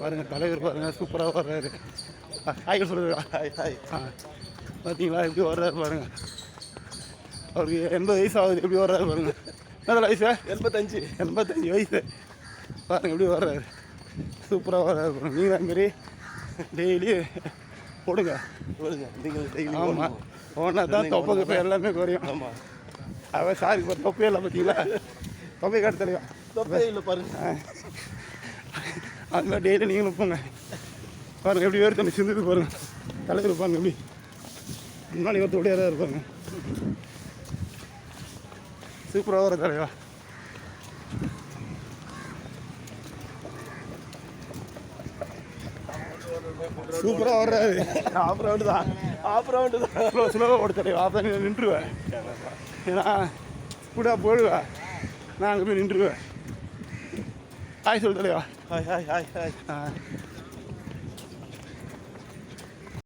பாருங்கள் தலைவர் பாருங்கள் சூப்பராக வர்றாரு. ஹாய் சொல்லுங்க. Hi hi. பார்த்தீங்களா எப்படி வர்றாரு பாருங்கள். அவருக்கு 80 வயசு ஆகுது. எப்படி வர்றாரு பாருங்கள். என்ன வயசு? 85 வயசு. பாருங்கள் எப்படி வர்றாரு. சூப்பராக வர்றாரு பாருங்கள். நீங்கள் அதுமாரி டெய்லி போடுங்க. நீங்கள் டெய்லி ஆமாம் போனால் தான் தொப்பை எல்லாமே குறையும். ஆமாம். அவன் சாரி தொப்பையே இல்லை பார்த்தீங்களா? தொப்பை காட்டு தலைவா. தொப்பையே இல்லை பாருங்க. அது மாதிரி டெய்லி நீங்களும் போங்க. பாருங்கள் எப்படி வேறு தண்ணி சிந்துது பாருங்கள். தலைவர் பாருங்கள் எப்படி முன்னாடி ஒருத்தோடையாக தான் இருப்பாங்க. சூப்பராக வர தலைவா. சூப்பராக வர்றாரு. ஆஃப் ரவுண்டு தான். ஸ்லோவாக ஓட தலைவா. அப்போ நீ நின்றுவேன். ஏன்னா கூட போடுவேன். நான் அங்கே போய் நின்றுவேன். ஹாய் சொல்லு தலைவா. Hi hi hi hi.